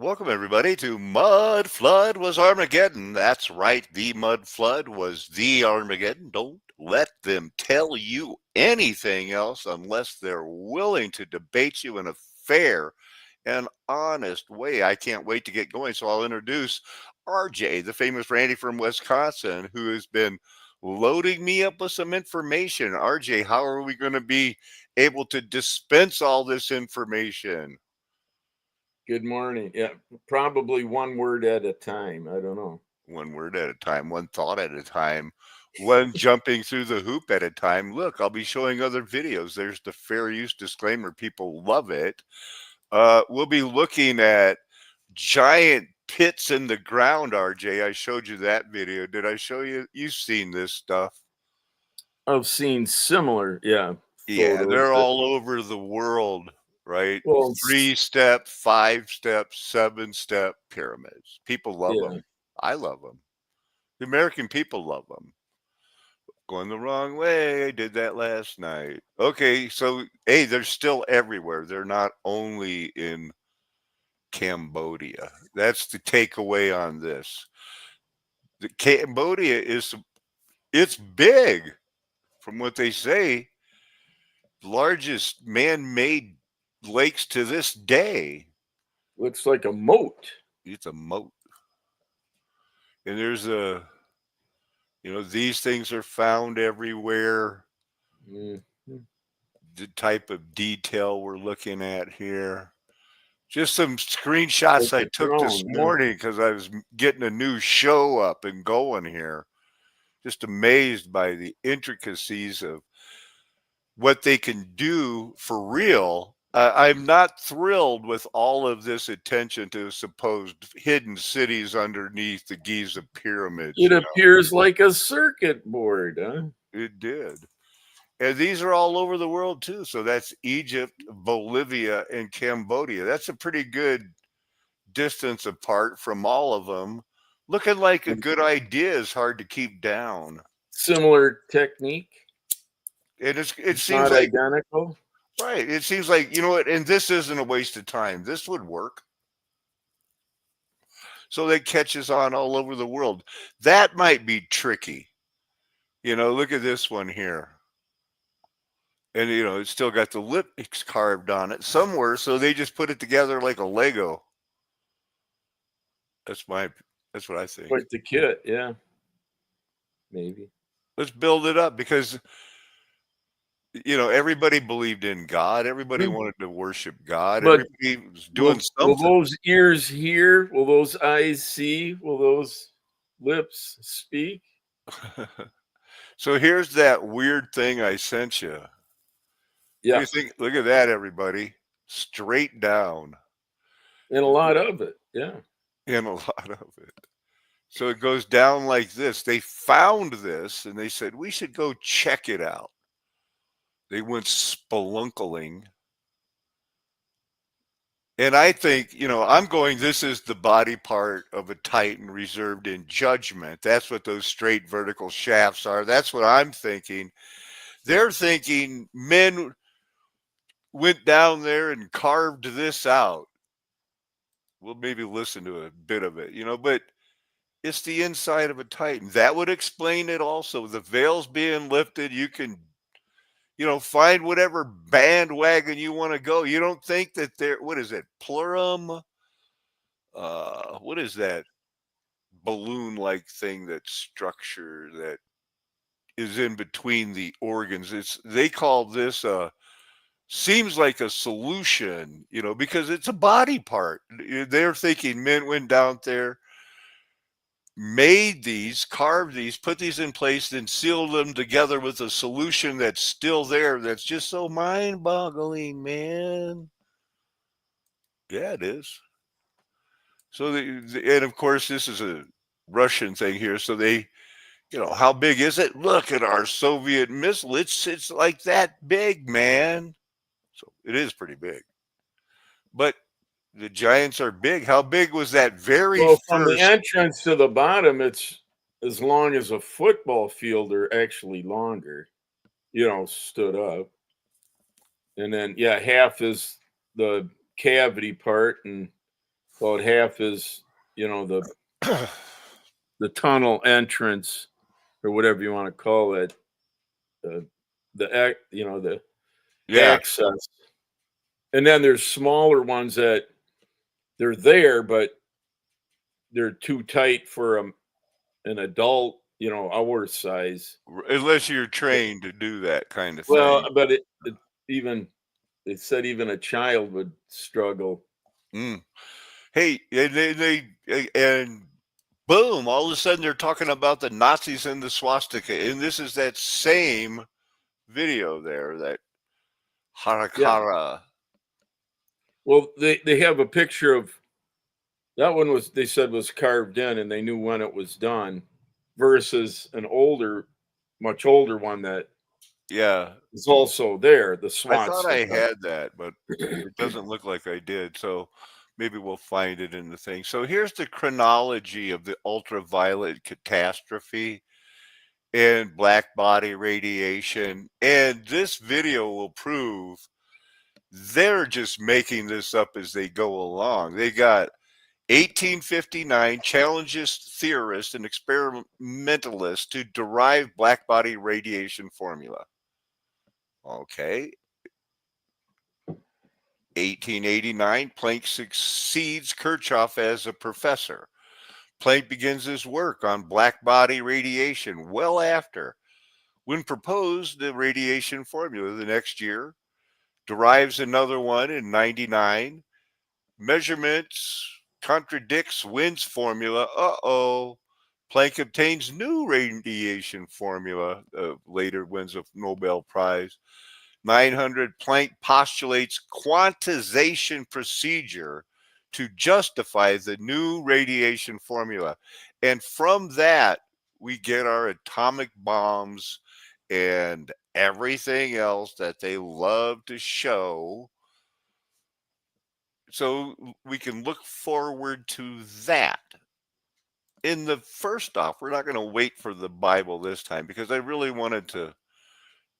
Welcome, everybody, to Mud Flood Was Armageddon. That's right, the Mud Flood was the Armageddon. Don't let them tell you anything else unless they're willing to debate you in a fair and honest way. I can't wait to get going, so I'll introduce RJ, the famous Randy from Wisconsin, who has been loading me up with some information. RJ, how are we going to be able to dispense all this information? Good morning. Yeah, probably one word at a time. I don't know. One word at a time, one thought at a time, one jumping through the hoop at a time. Look, I'll be showing other videos. There's the fair use disclaimer. People love it. We'll be looking at giant pits in the ground, RJ. I showed you that video. Did I show you? You've seen this stuff. I've seen similar, Yeah, photos. they're all over the world, right? Well, 3-step, 5-step, 7-step pyramids. People love yeah, them. I love them. The American people love them. Going the wrong way. I did that last night. Okay, so hey, they're still everywhere. They're not only in Cambodia. That's the takeaway on this. The Cambodia is it's big from what they say, largest man-made lakes to this day. looks like a moat. It's a moat. And there's these things are found everywhere. Mhm. The type of detail we're looking at here. Just some screenshots Like I a took this drone. Yeah. morning because I was getting a new show up and going here. Just amazed by the intricacies of what they can do for real. I'm not thrilled with all of this attention to supposed hidden cities underneath the Giza pyramids. It appears like a circuit board, huh? It did. And these are all over the world too. So that's Egypt, Bolivia, and Cambodia. That's a pretty good distance apart from all of them. Looking like a And good idea is hard to keep down. similar technique. And it It's seems not like identical. right. It seems like you know what, and this isn't a waste of time. This would work. So that catches on all over the world. That might be tricky. Look at this one here. And it's still got the lips carved on it somewhere, so they just put it together like a Lego. That's my that's what I think. Quite the kit, yeah. Maybe. Let's build it up because everybody believed in God. Everybody Hmm. wanted to worship God. But Everybody was doing will something. those ears hear? Will those eyes see? Will those lips speak? So here's that weird thing I sent you. Yeah, You think, look at that, everybody. Straight down and a lot of it. Yeah. in a lot of it. So it goes down like this. They found this and they said, we should go check it out. They went spelunkling. And I think, I'm going, this is the body part of a Titan reserved in judgment. That's what those straight vertical shafts are. That's what I'm thinking. They're thinking men went down there and carved this out. We'll maybe listen to a bit of it, but it's the inside of a Titan. That would explain it also. The veil's being lifted. You can, find whatever bandwagon you want to go. You don't think that what is it, plurum? What is that balloon like thing, that structure that is in between the organs? They call this seems like a solution, because it's a body part. They're thinking men went down there, made these, carved these, put these in place, then sealed them together with a solution that's still there. That's just so mind boggling, man. Yeah, it is. So, and of course, this is a Russian thing here. So how big is it? Look at our Soviet missile. It's like that big, man. So it is pretty big. But the giants are big. How big was that very Well, from the first? entrance to the bottom, it's as long as a football field, or actually longer, stood up. And then, yeah, half is the cavity part, and about half is, the tunnel entrance or whatever you want to call it, uh, the Yeah, access, and then there's smaller ones that they're there, but they're too tight for an adult, our size. unless you're trained to do that kind of Well, thing. but even it said even a child would struggle. Mm. Hey, and and boom, all of a sudden they're talking about the Nazis and the swastika, and this is that same video there, that Yeah. Harakara. Well, they have a picture of that one was they said was carved in, and they knew when it was done, versus an much older one that Yeah, is also there, the I thought I swastika. had that, but it doesn't look like I did. So maybe we'll find it in the thing. So here's the chronology of the ultraviolet catastrophe and black body radiation. And this video will prove they're just making this up as they go along. They got 1859 challenges theorists and experimentalists to derive black body radiation formula. Okay. 1889, Planck succeeds Kirchhoff as a professor. Planck begins his work on black body radiation well after. When proposed the radiation formula the next year, derives another one in 99. Measurements contradicts Wind's formula. Uh-oh. Planck obtains new radiation formula, later wins a Nobel Prize. 900, Planck postulates quantization procedure to justify the new radiation formula. And from that, we get our atomic bombs and everything else that they love to show. So we can look forward to that. In the first off, we're not going to wait for the Bible this time because I really wanted to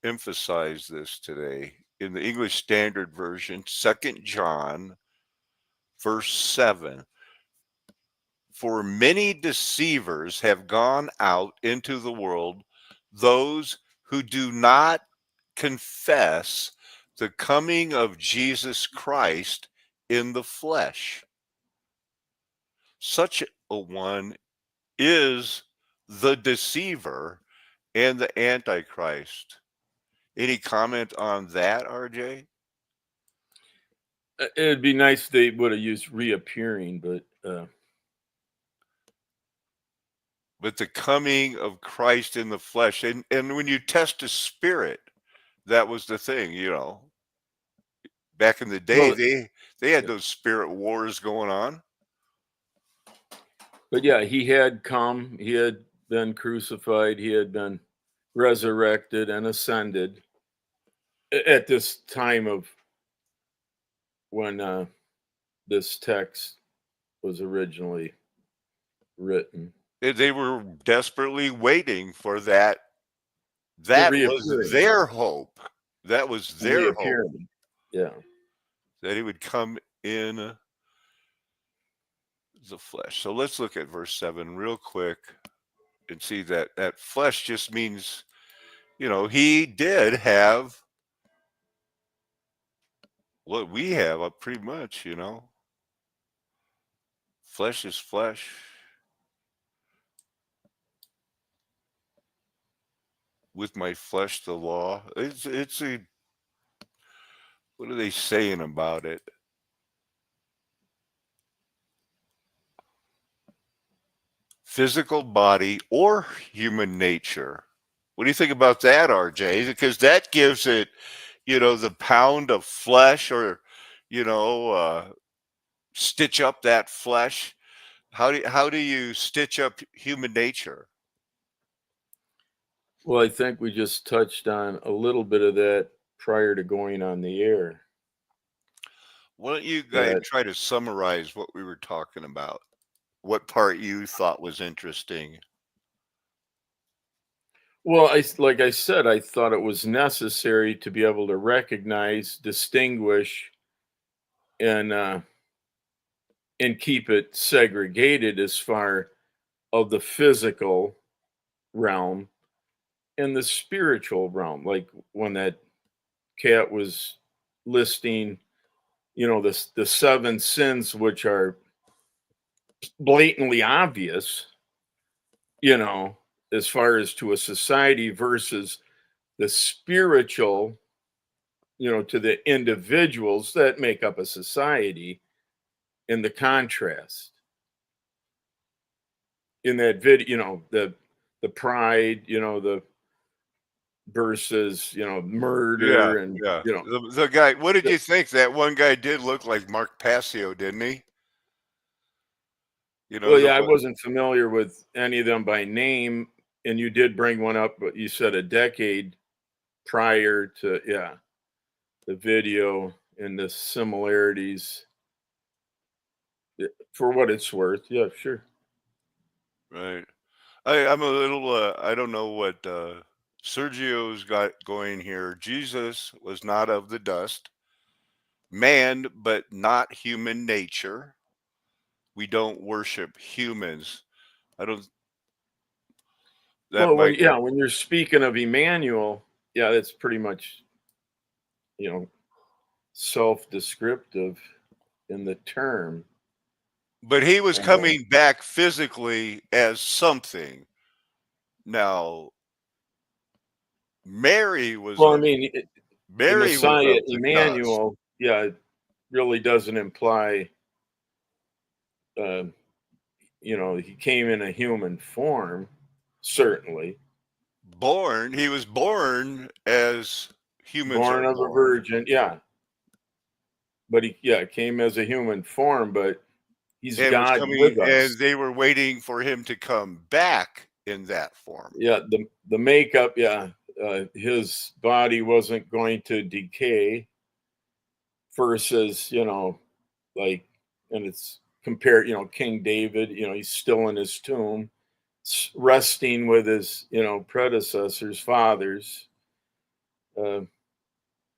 emphasize this today. In the English Standard Version, 2nd John, verse 7. For many deceivers have gone out into the world, those who do not confess the coming of Jesus Christ in the flesh. Such a one is the deceiver and the antichrist. Any comment on that, RJ? It'd be nice if they would have used reappearing, but But the coming of Christ in the flesh. And when you test a spirit, that was the thing, Back in the day, well, they had those spirit wars going on. but yeah, he had come, he had been crucified, he had been resurrected and ascended at this time of when this text was originally written. They were desperately waiting for that. The That was reappearing. their hope. That was The their hope, reappearing. Yeah. that he would come in the flesh. So let's look at verse 7 real quick and see that that flesh just means, he did have what we have, pretty much, Flesh is flesh. With my flesh, the law. What are they saying about it? Physical body or human nature. What do you think about that, RJ? Because that gives it, the pound of flesh, or, stitch up that flesh. How do you stitch up human nature? Well, I think we just touched on a little bit of that prior to going on the air. Why don't you guys That try to summarize what we were talking about? What part you thought was interesting? well, like I said, I thought it was necessary to be able to recognize, distinguish, and and keep it segregated as far of the physical realm and the spiritual realm. Like when that cat was listing, the seven sins, which are blatantly obvious, you know, as far as to a society versus the spiritual, to the individuals that make up a society, and the contrast in that video, the pride, the versus, Yeah, murder and, yeah. The guy, what did the- you think? That one guy did look like Mark Passio, didn't he? well, The yeah, I one. wasn't familiar with any of them by name. And you did bring one up, but you said a decade prior to, yeah, the video and the similarities. For what it's worth. Yeah, sure. Right. I'm a little, I don't know what Sergio's got going here. Jesus was not of the dust, man, but not human nature. We don't worship humans. I don't, that Well, might go. when you're speaking of Emmanuel, yeah, that's pretty much, you know, self-descriptive in the term. But he was Uh, coming back physically as something. Now, Mary was well, I of mean, the Mary was Messiah, of the dust. Emmanuel, yeah, it really doesn't imply, uh, he came in a human form, certainly. He was born as humans Born are of a born. virgin, yeah. But he, yeah, came as a human form, but he's And was God coming, with us. and they were waiting for him to come back in that form. Yeah, the makeup, yeah, his body wasn't going to decay versus, like, and it's compared, King David, he's still in his tomb, resting with his, predecessors, fathers. Uh,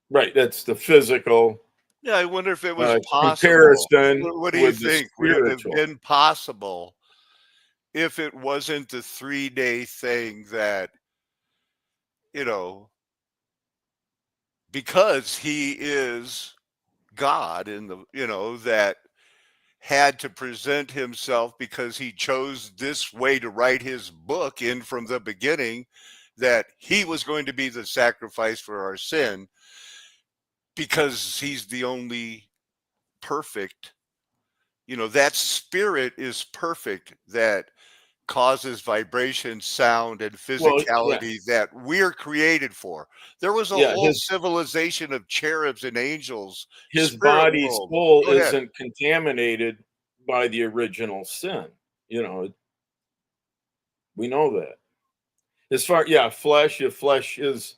right, that's the physical Yeah, I wonder if it was possible. comparison What do you with the think? Would it have spiritual. been possible if it wasn't the 3-day thing that, you know, because he is God in the, that had to present himself because he chose this way to write his book in from the beginning, that he was going to be the sacrifice for our sin because he's the only perfect, that spirit is perfect, that causes vibration, sound, and Well, yeah, physicality that we're created for. There was a yeah, whole his civilization of cherubs and angels, his spirit body world. soul Go ahead. isn't contaminated by the original sin. You know, we know that. As far, yeah, flesh, if flesh is,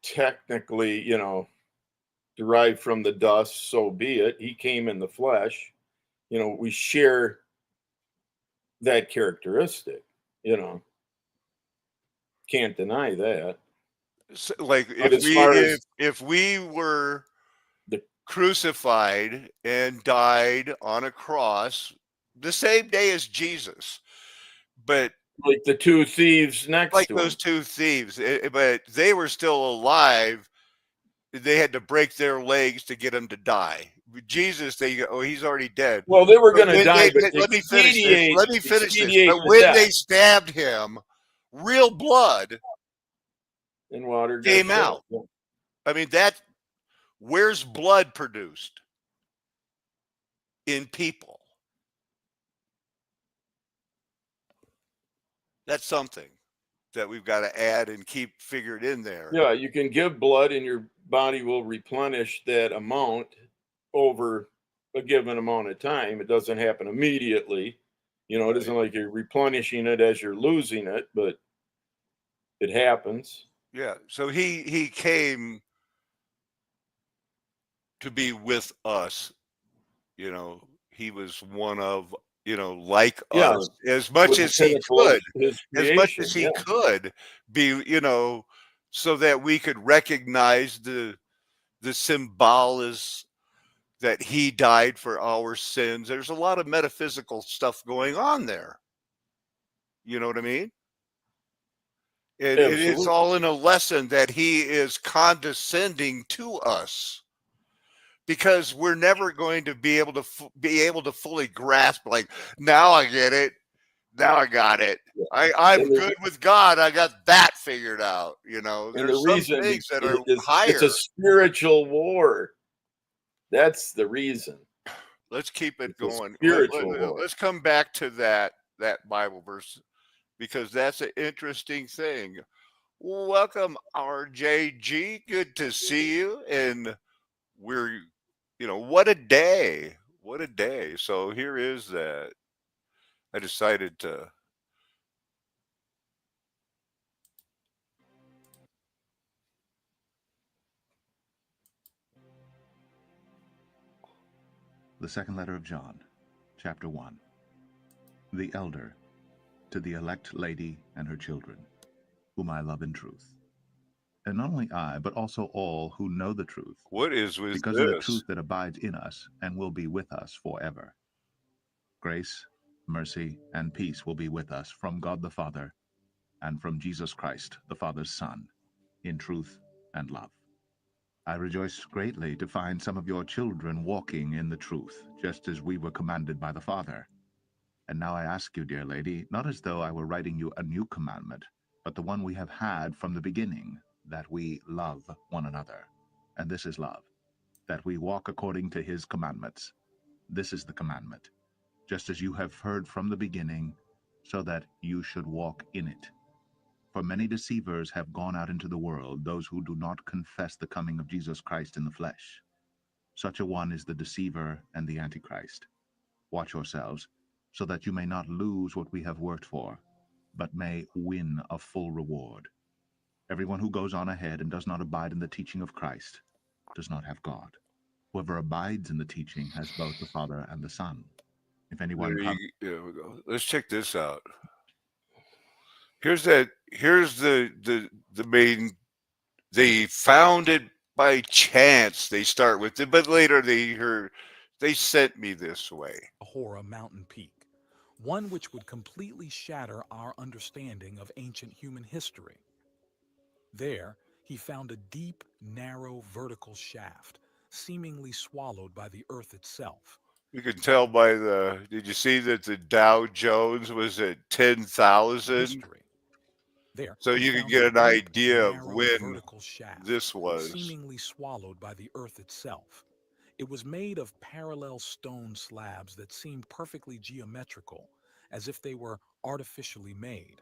technically, derived from the dust, so be it. He came in the flesh. We share that characteristic, you know, can't deny that. Like But as far as if we were the crucified and died on a cross the same day as Jesus, but like the two thieves next like to those him. two thieves, but they were still alive. They had to break their legs to get him to die. With Jesus, they go, oh, he's already dead. Well, they were But going to when die, but let me finish this. Let me finish this. expedite But the when death. they stabbed him, real blood And water came gushed out. out. I mean, where's blood produced? In people. That's something that we've got to add and keep figured in there. Yeah, you can give blood and your body will replenish that amount over a given amount of time. It doesn't happen immediately. It Right. isn't like you're replenishing it as you're losing it, but it happens. Yeah. So he came to be with us. He was one of, like Yeah, us, as much with the as he pinnacle of could, his as much as creation. he Yeah. could be, so that we could recognize the symbolism, that he died for our sins. There's a lot of metaphysical stuff going on there. You know what I mean? And it's Absolutely. all in a lesson that he is condescending to us, because we're never going to be able to fully grasp, like, now I get it. Now I got it. Yeah. I'm And the- good with God. I got that figured out. You know, And the there's some reason things that are it's higher. a spiritual war. That's the reason. Let's keep it It's a going. spiritual war. Let's come back to that Bible verse, because that's an interesting thing. Welcome, RJG. Good to see you. And we're, what a day. What a day. So here is that. I decided to. The second letter of John, chapter 1. The elder, to the elect lady and her children, whom I love in truth. And not only I, but also all who know the truth, What is with because this? of the truth that abides in us and will be with us forever. Grace, mercy, and peace will be with us from God the Father and from Jesus Christ, the Father's Son, in truth and love. I rejoice greatly to find some of your children walking in the truth, just as we were commanded by the Father. And now I ask you, dear lady, not as though I were writing you a new commandment, but the one we have had from the beginning, that we love one another. And this is love, that we walk according to his commandments. This is the commandment, just as you have heard from the beginning, so that you should walk in it. For many deceivers have gone out into the world, those who do not confess the coming of Jesus Christ in the flesh. Such a one is the deceiver and the Antichrist. Watch yourselves, so that you may not lose what we have worked for, but may win a full reward. Everyone who goes on ahead and does not abide in the teaching of Christ does not have God. Whoever abides in the teaching has both the Father and the Son. If anyone comes... There we go. Let's check this out. Here's the main. They found it by chance. They start with it, but later they sent me this way. Ahura mountain peak, one which would completely shatter our understanding of ancient human history. There, he found a deep, narrow, vertical shaft, seemingly swallowed by the earth itself. You can tell by did you see that the Dow Jones was at 10,000? History. There, So he you can found get a an deep, idea of narrow, when vertical shaft, this was. seemingly swallowed by the earth itself. It was made of parallel stone slabs that seemed perfectly geometrical, as if they were artificially made.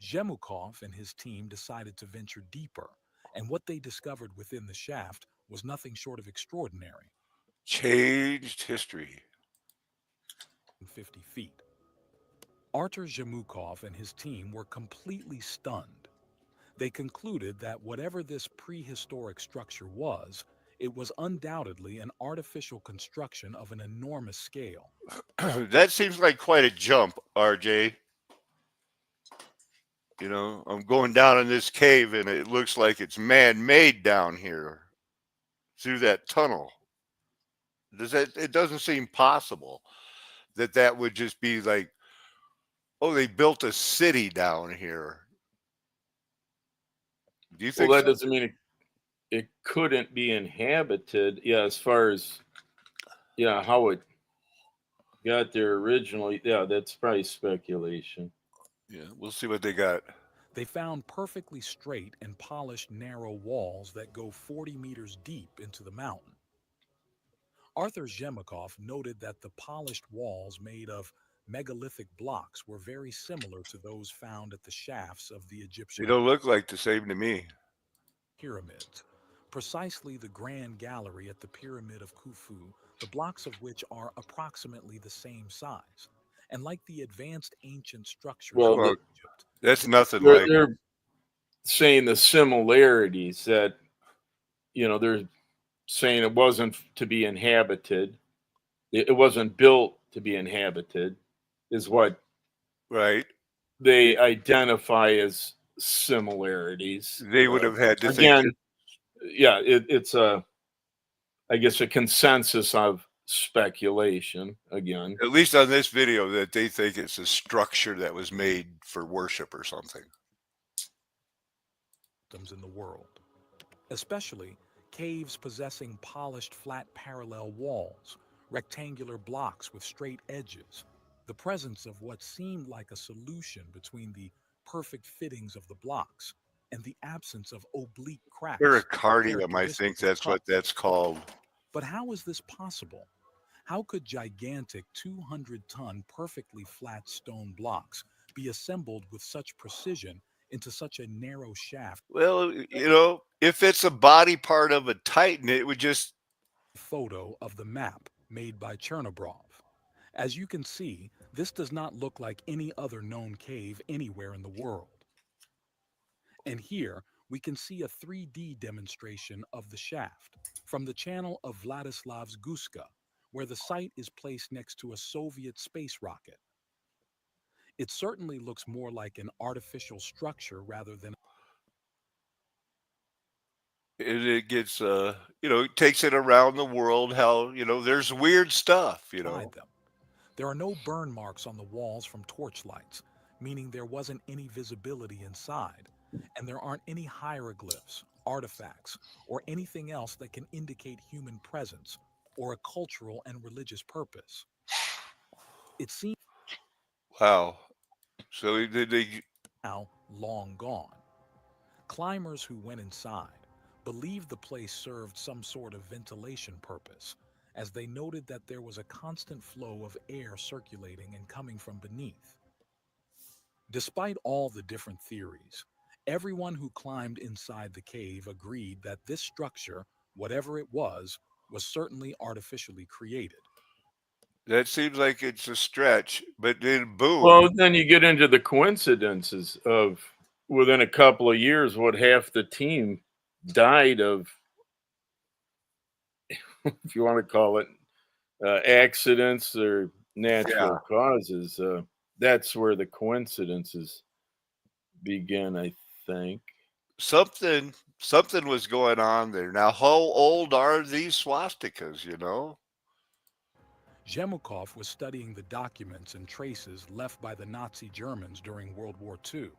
Jemukov and his team decided to venture deeper, and what they discovered within the shaft was nothing short of extraordinary. Changed history. 50 feet. Artur Jemukov and his team were completely stunned. They concluded that whatever this prehistoric structure was, it was undoubtedly an artificial construction of an enormous scale. That seems like quite a jump, RJ. You know, I'm going down in this cave and it looks like it's man-made down here through that tunnel. It doesn't seem possible that would just be like, oh, they built a city down here. Do you think Well, that so? doesn't mean it couldn't be inhabited. Yeah, as far as how it got there originally. Yeah, that's probably speculation. Yeah, we'll see what they got. They found perfectly straight and polished narrow walls that go 40 meters deep into the mountain. Artur Jemukov noted that the polished walls made of megalithic blocks were very similar to those found at the shafts of the They Egyptian don't look like the same to me. pyramids. Precisely the Grand Gallery at the Pyramid of Khufu, the blocks of which are approximately the same size. And like the advanced ancient structures Well, of Egypt, That's nothing like. They're saying the similarities that they're saying it wasn't to be inhabited. It wasn't built to be inhabited, is what Right. they identify as similarities. They would have had to Again, think. yeah, it's a I guess, a consensus of speculation again. At least on this video, that they think it's a structure that was made for worship or something. In the world, especially caves possessing polished flat parallel walls, rectangular blocks with straight edges, the presence of what seemed like a solution between the perfect fittings of the blocks and the absence of oblique cracks. Pericardium, I think that's what that's called. But how is this possible? How could gigantic 200-ton perfectly flat stone blocks be assembled with such precision into such a narrow shaft? Well, you know, if it's a body part of a Titan, it would just... Photo of the map made by Chernobrov. As you can see, this does not look like any other known cave anywhere in the world. And here we can see a 3D demonstration of the shaft from the channel of Vladislav's Guska, where the site is placed next to a Soviet space rocket. It certainly looks more like an artificial structure rather than... It gets, you know, it takes it around the world how, you know, there's weird stuff, you know. Them. There are no burn marks on the walls from torchlights, meaning there wasn't any visibility inside, and there aren't any hieroglyphs, artifacts, or anything else that can indicate human presence or a cultural and religious purpose. It seems... Wow. So they now long gone. Climbers who went inside believed the place served some sort of ventilation purpose, as they noted that there was a constant flow of air circulating and coming from beneath. Despite all the different theories, everyone who climbed inside the cave agreed that this structure, whatever it was certainly artificially created. that seems like it's a stretch, but then boom. Well, then you get into the coincidences of within a couple of years, what half the team died of, if you want to call it accidents or natural causes. That's where the coincidences begin, I think. Something was going on there. Now, how old are these swastikas, you know? Zhemukov was studying the documents and traces left by the Nazi Germans during World War II.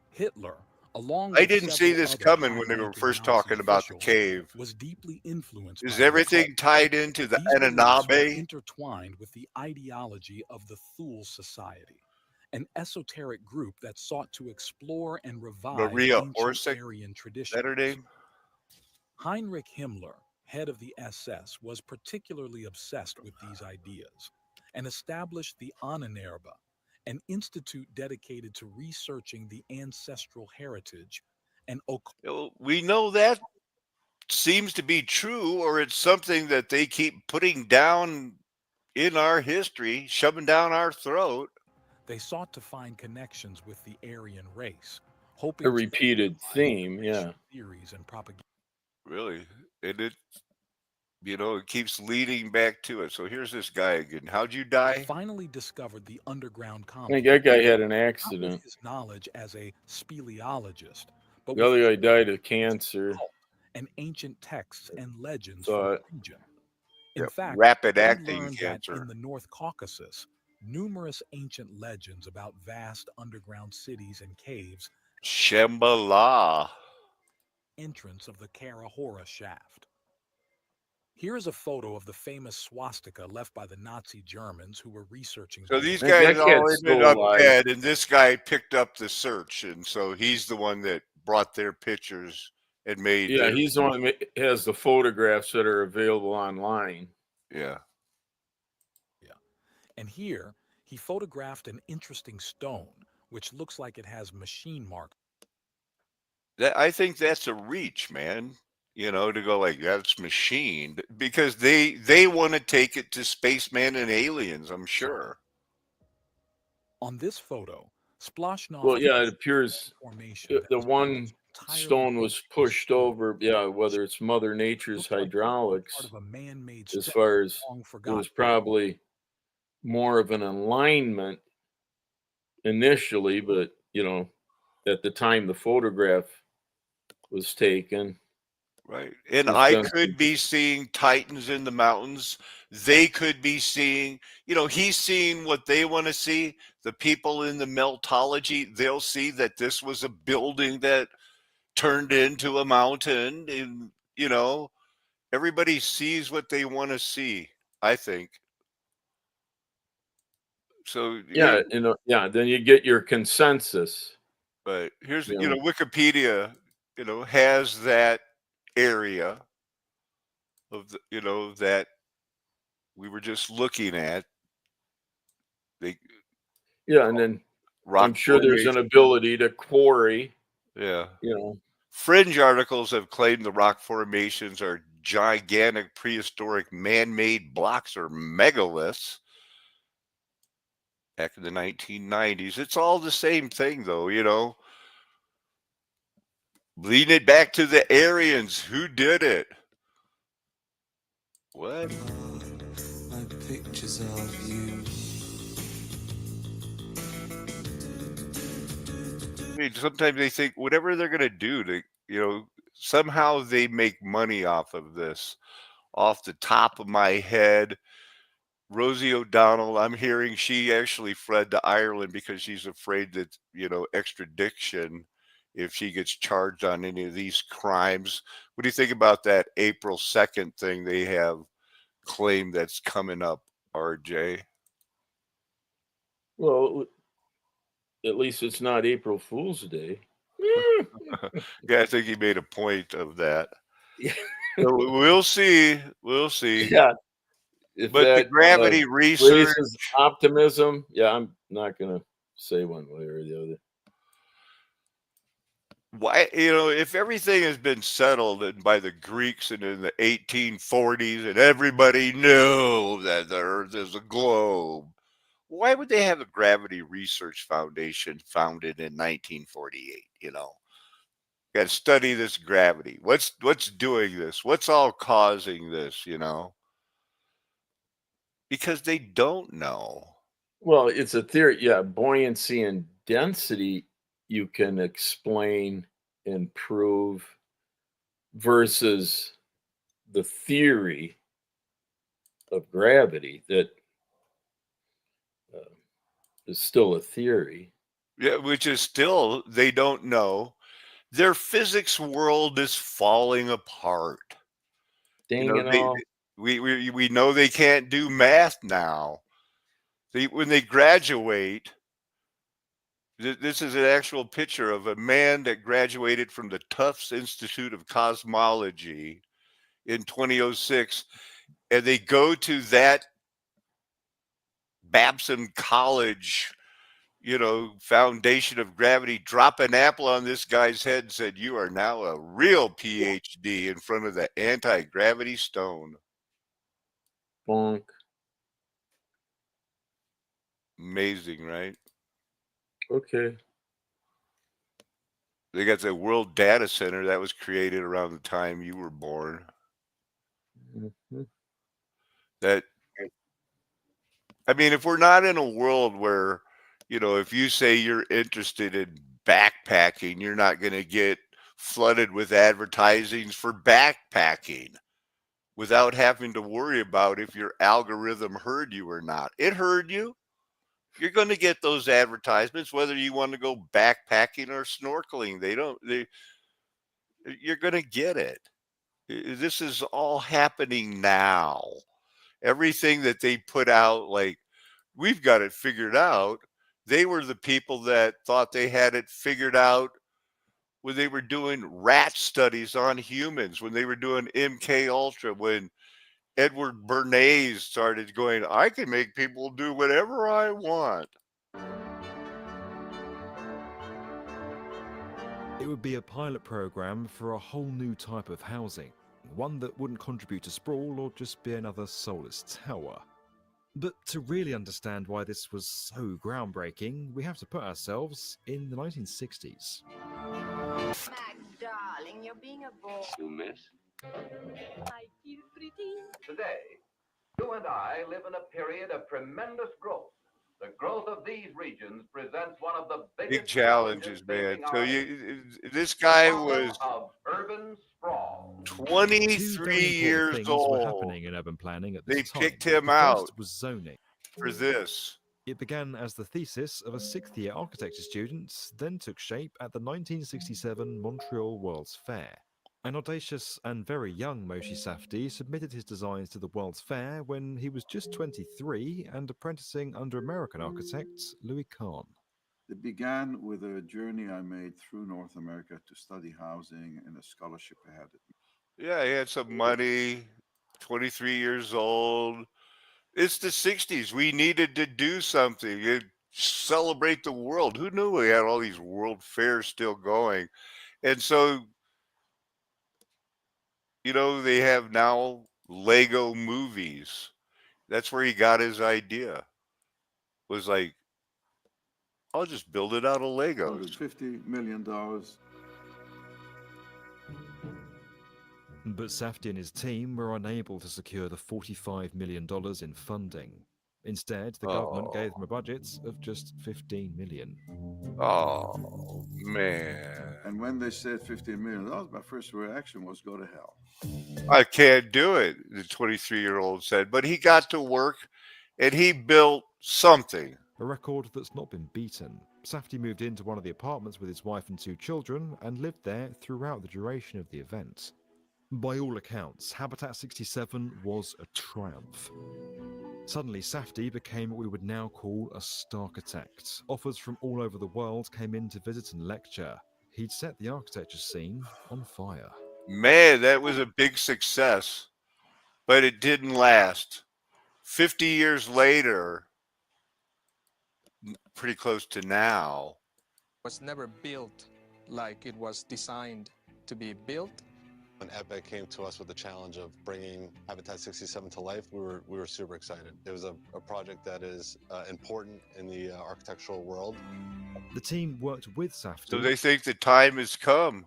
Hitler, along with I didn't see several this other coming when they were high-ranking first Nazi talking about the officials, cave. was deeply influenced Is by everything the tied into the These beliefs were Anunnaki? intertwined with the ideology of the Thule Society, an esoteric group that sought to explore and revive Maria ancient Orsic, Aryan is traditions. that her name? Heinrich Himmler, head of the SS, was particularly obsessed with these ideas and established the Ahnenerbe, an institute dedicated to researching the ancestral heritage and We know that seems to be true, or it's something that they keep putting down in our history, shoving down our throat. They sought to find connections with the Aryan race, hoping A to repeated verify theme, racial yeah. theories and propaganda. Really. And it, you know, it keeps leading back to it. So here's this guy again. How'd you die? Finally discovered the underground I complex. think that guy had an Not with accident. his knowledge as a speleologist, but The with other guy his died of cancer. cult and ancient texts and legends Thought- from the region. In Yep, fact, rapid he acting learned cancer. that in the North Caucasus, numerous ancient legends about vast underground cities and caves Shambhala. entrance of the Karahora shaft. Here is a photo of the famous swastika left by the Nazi Germans who were researching. So these That guys all kid's ended still up alive. dead, and this guy picked up the search, and so he's the one that brought their pictures and made. Yeah, their, he's the one that has the photographs that are available online. yeah. And here, he photographed an interesting stone, which looks like it has machine marks. I think that's a reach, man. You know, to go like that's machined because they want to take it to spaceman and aliens. I'm sure. On this photo, Splashnov Well, yeah, it appears formation that the was one entirely stone was pushed over. Yeah, whether it's Mother Nature's looked like it was hydraulics, part of a man-made as structure far as long it forgotten. was probably more of an alignment initially, but you know, at the time the photograph was taken, Right. And There's I been could some, be seeing titans in the mountains. They could be seeing, he's seeing what they want to see. The people in the meltology, they'll see that this was a building that turned into a mountain. And, everybody sees what they want to see, I think. So here, yeah, yeah. Then you get your consensus. but here's, You know, Wikipedia, has that area of that we were just looking at. They yeah, and then I'm rock sure there's an formation. ability to quarry. Yeah. You know, Fringe articles have claimed the rock formations are gigantic prehistoric man-made blocks or megaliths back in the 1990s. It's all the same thing though, Leading it back to the Aryans. Who did it? What? Like pictures of you. I mean, sometimes they think whatever they're going to do to, somehow they make money off of this. Off the top of my head, Rosie O'Donnell, I'm hearing she actually fled to Ireland because she's afraid that, extradition if she gets charged on any of these crimes. What do you think about that April 2nd thing they have claimed that's coming up, RJ? well, at least it's not April Fool's Day. Yeah, I think he made a point of that. Yeah. So we'll see. We'll see. Yeah, if But the that gravity research, raises optimism, yeah, I'm not gonna say one way or the other. why, if everything has been settled by the Greeks and in the 1840s and everybody knew that the Earth is a globe, why would they have a Gravity Research Foundation founded in 1948? Got to study this gravity. What's doing this? What's all causing this? Because they don't know. Well, it's a theory. Yeah, buoyancy and density you can explain and prove versus the theory of gravity that is still a theory. Yeah, which is still they don't know. Their physics world is falling apart. Dang it They all. we know they can't do math now. When they graduate, this is an actual picture of a man that graduated from the Tufts Institute of Cosmology in 2006, and they go to that Babson College, foundation of gravity, drop an apple on this guy's head and said, "You are now a real PhD," in front of the anti-gravity stone. Bonk. Amazing, right? Okay. They got the World Data Center that was created around the time you were born. Mhm. That, I mean, if we're not in a world where, if you say you're interested in backpacking, you're not going to get flooded with advertisings for backpacking without having to worry about if your algorithm heard you or not. It heard you. You're going to get those advertisements whether you want to go backpacking or snorkeling. You're going to get it. This is all happening now. Everything that they put out, like, we've got it figured out. They were the people that thought they had it figured out when they were doing rat studies on humans, when they were doing MK Ultra, when Edward Bernays started going, I can make people do whatever I want. It would be a pilot program for a whole new type of housing, one that wouldn't contribute to sprawl or just be another soulless tower. But to really understand why this was so groundbreaking, we have to put ourselves in the 1960s. Mac, darling, you're being a bore. You miss? I feel pretty. Today, you and I live in a period of tremendous growth. The growth of these regions presents one of the Big biggest challenges, man. facing So our this the guy problem was of urban sprawl. 2 23 very important years things were old. happening in urban planning at They this time. picked him The out first was zoning. for this. It began as the thesis of a 6th-year architecture student, then took shape at the 1967 Montreal World's Fair. An audacious and very young Moshe Safdie submitted his designs to the World's Fair when he was just 23 and apprenticing under American architect Louis Kahn. It began with a journey I made through North America to study housing and a scholarship I had. Yeah, he had some money, 23 years old. It's the 60s. We needed to do something. Celebrate the world. Who knew we had all these world fairs still going? And so, they have now Lego movies. That's where he got his idea. Was like, I'll just build it out of Legos. $50 million. But Safdie and his team were unable to secure the $45 million in funding. Instead, the government gave them a budget of just $15 million. Oh, man. And when they said $15 million, my first reaction was go to hell. I can't do it, the 23-year-old said. But he got to work and he built something. A record that's not been beaten. Safdie moved into one of the apartments with his wife and 2 children and lived there throughout the duration of the event. By all accounts, Habitat 67 was a triumph. Suddenly, Safdie became what we would now call a starchitect. Offers from all over the world came in to visit and lecture. He'd set the architecture scene on fire. Man, that was a big success, but it didn't last. 50 years later, pretty close to now. Was never built like it was designed to be built. When EPIC came to us with the challenge of bringing Habitat 67 to life, we were super excited. It was a project that is important in the architectural world. The team worked with Safdie. So they think the time has come.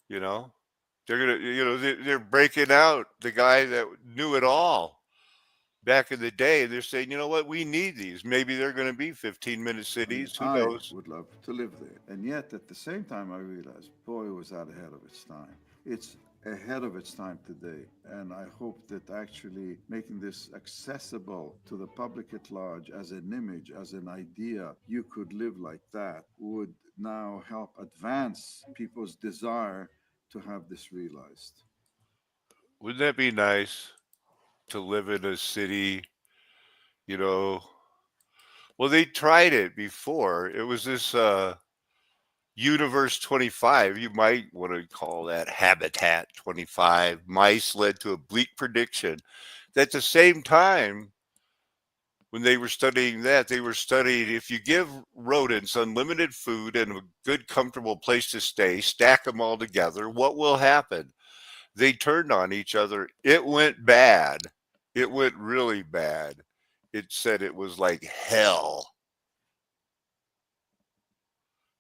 They're gonna, they're breaking out the guy that knew it all back in the day. They're saying, you know what, we need these. Maybe they're going to be 15-minute cities. Who knows? I would love to live there. And yet, at the same time, I realized, boy, was that ahead of its time. It's ahead of its time today. And I hope that actually making this accessible to the public at large as an image, as an idea, you could live like that, would now help advance people's desire to have this realized. Wouldn't that be nice to live in a city, Well, they tried it before. It was this Universe 25. You might want to call that Habitat 25. Mice led to a bleak prediction. At the same time, when they were studying that, they were studying if you give rodents unlimited food and a good, comfortable place to stay, stack them all together, what will happen? They turned on each other. It went bad. It went really bad. It said it was like hell.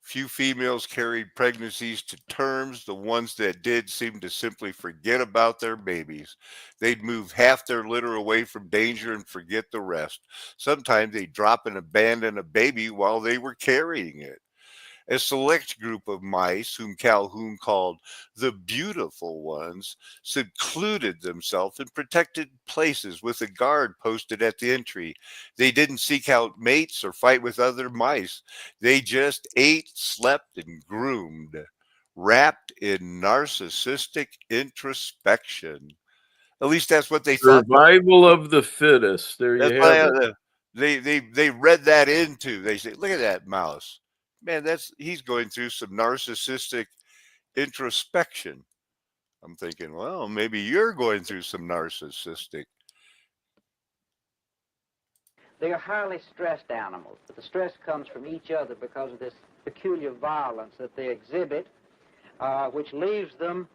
Few females carried pregnancies to terms. The ones that did seemed to simply forget about their babies. They'd move half their litter away from danger and forget the rest. Sometimes they'd drop and abandon a baby while they were carrying it. A select group of mice, whom Calhoun called the beautiful ones, secluded themselves in protected places with a guard posted at the entry. They didn't seek out mates or fight with other mice. They just ate, slept, and groomed, wrapped in narcissistic introspection. At least that's what they thought. Survival of the fittest. There you have it. They read that into. They say, look at that mouse. Man, he's going through some narcissistic introspection. I'm thinking, well, maybe you're going through some narcissistic. They are highly stressed animals, but the stress comes from each other because of this peculiar violence that they exhibit, which leaves them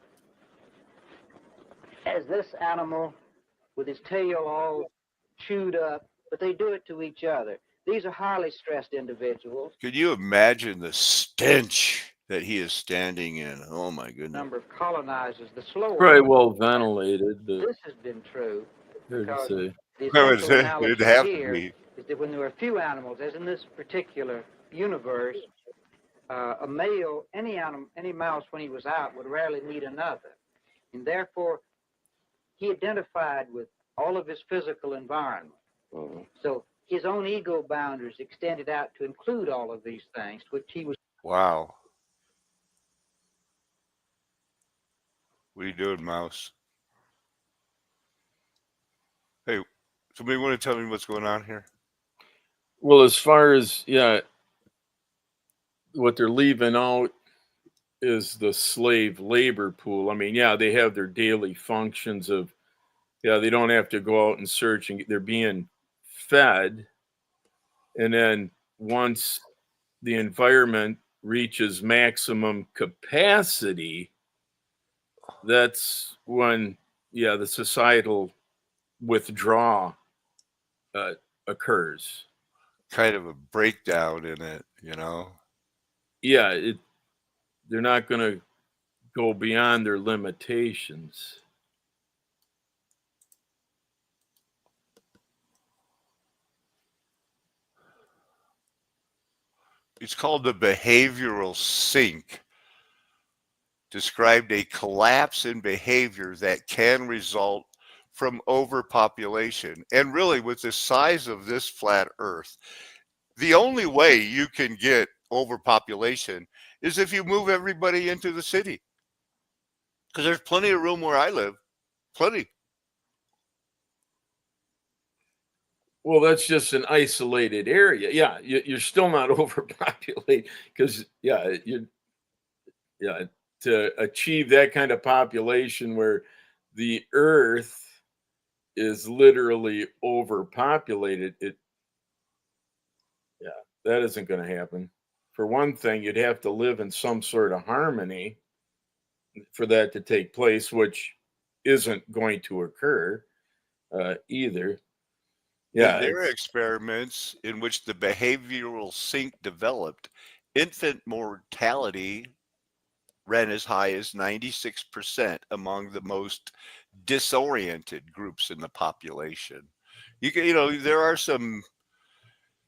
as this animal with his tail all chewed up, but they do it to each other. These are highly stressed individuals. Could you imagine the stench that he is standing in? Oh, my goodness. Number of colonizers, the slower. Very well ventilated. This has been true. Here to say. It'd have to be. is that when there are few animals, as in this particular universe, a male, any mouse when he was out would rarely meet another. And therefore, he identified with all of his physical environment. So his own ego boundaries extended out to include all of these things, which he was. Wow. What are you doing, mouse? Hey, somebody want to tell me what's going on here? Well, as far as, yeah, what they're leaving out is the slave labor pool. I mean, yeah, they have their daily functions of, yeah, they don't have to go out and search, and they're being fed. And then once the environment reaches maximum capacity, that's when, yeah, the societal withdrawal occurs. Kind of a breakdown in it, you know? Yeah, they're not going to go beyond their limitations. It's called the behavioral sink. Described a collapse in behavior that can result from overpopulation. And really, with the size of this flat Earth, the only way you can get overpopulation is if you move everybody into the city. Because there's plenty of room where I live. Plenty. Well, that's just an isolated area. Yeah, you're still not overpopulated because, yeah, to achieve that kind of population where the Earth is literally overpopulated, that isn't going to happen. For one thing, you'd have to live in some sort of harmony for that to take place, which isn't going to occur either. Yeah, In their experiments in which the behavioral sink developed, infant mortality ran as high as 96% among the most disoriented groups in the population. There are some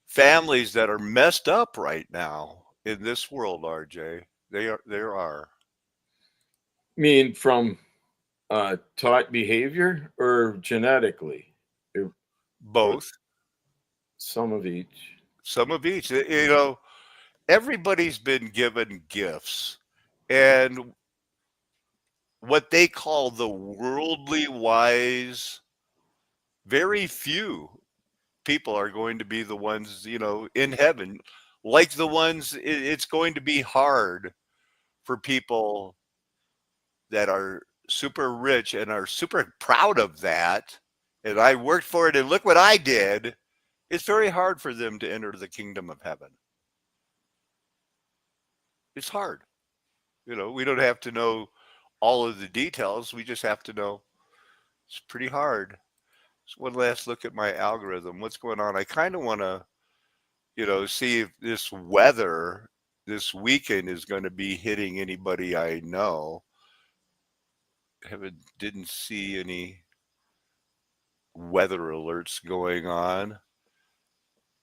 families that are messed up right now in this world, RJ. There are. I mean, from taught behavior or genetically? Both. Some of each. Some of each. Everybody's been given gifts. And what they call the worldly wise, very few people are going to be the ones, in heaven. Like the ones, it's going to be hard for people that are super rich and are super proud of that. And I worked for it and look what I did. It's very hard for them to enter the kingdom of heaven. It's hard. We don't have to know all of the details. We just have to know it's pretty hard. So one last look at my algorithm. What's going on? I kind of want to, see if this weather this weekend is going to be hitting anybody I know. Didn't see any weather alerts going on.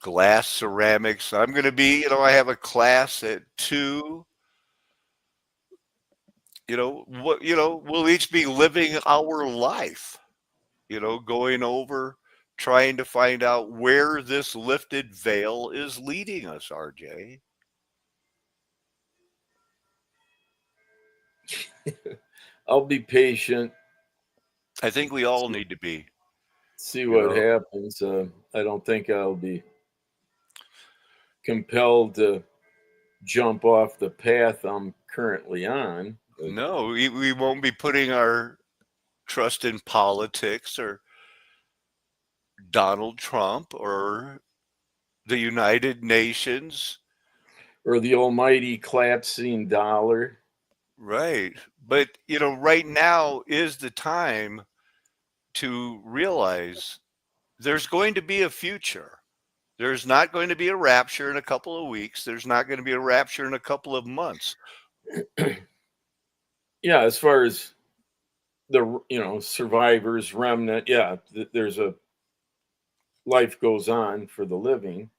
Glass ceramics. I'm going to be, I have a class at 2. We'll each be living our life, going over, trying to find out where this lifted veil is leading us, RJ. I'll be patient. I think we all need to be. See what happens. I don't think I'll be compelled to jump off the path I'm currently on. No, we won't be putting our trust in politics or Donald Trump or the United Nations. Or the almighty collapsing dollar. Right. But, right now is the time to realize there's going to be a future. There's not going to be a rapture in a couple of weeks. There's not going to be a rapture in a couple of months. Yeah, as far as the survivors, remnant, yeah, there's a life goes on for the living.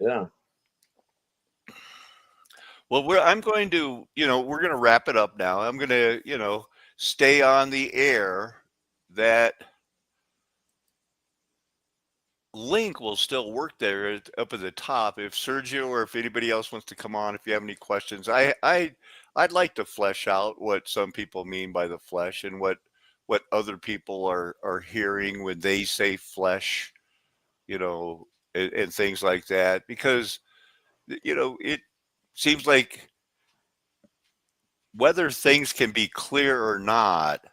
Yeah. Well, I'm going to, we're going to wrap it up now. I'm going to, stay on the air. That link will still work there up at the top. If Sergio or if anybody else wants to come on, if you have any questions, I'd like to flesh out what some people mean by the flesh and what other people are hearing when they say flesh, and things like that, because it seems like whether things can be clear or not,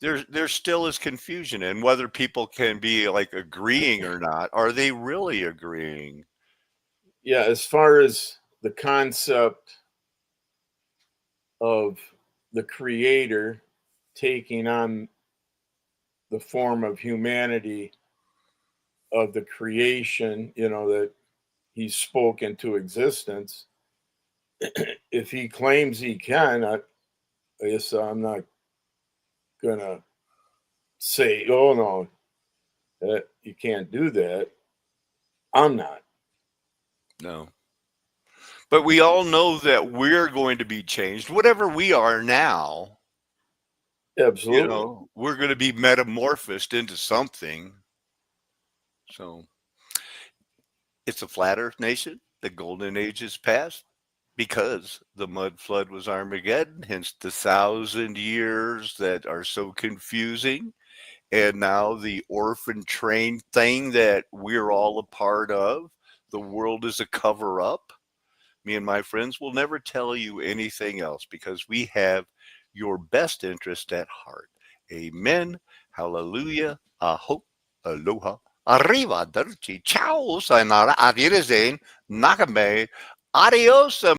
there still is confusion, and whether people can be like agreeing or not. Are they really agreeing? Yeah, as far as the concept of the creator taking on the form of humanity of the creation, that he spoke into existence. If he claims he can, I guess I'm not gonna say, oh no, that you can't do that. I'm not. No. But we all know that we're going to be changed, whatever we are now. Absolutely. We're going to be metamorphosed into something. So it's a flat earth nation. The golden age is past because the mud flood was Armageddon, hence the 1,000 years that are so confusing. And now the orphan train thing that we're all a part of, the world is a cover up. Me and my friends will never tell you anything else because we have your best interest at heart. Amen. Hallelujah. Aho. Aloha. Arrivederci. Ciao. Sayonara. Auf Wiedersehen. Nakame. Adios.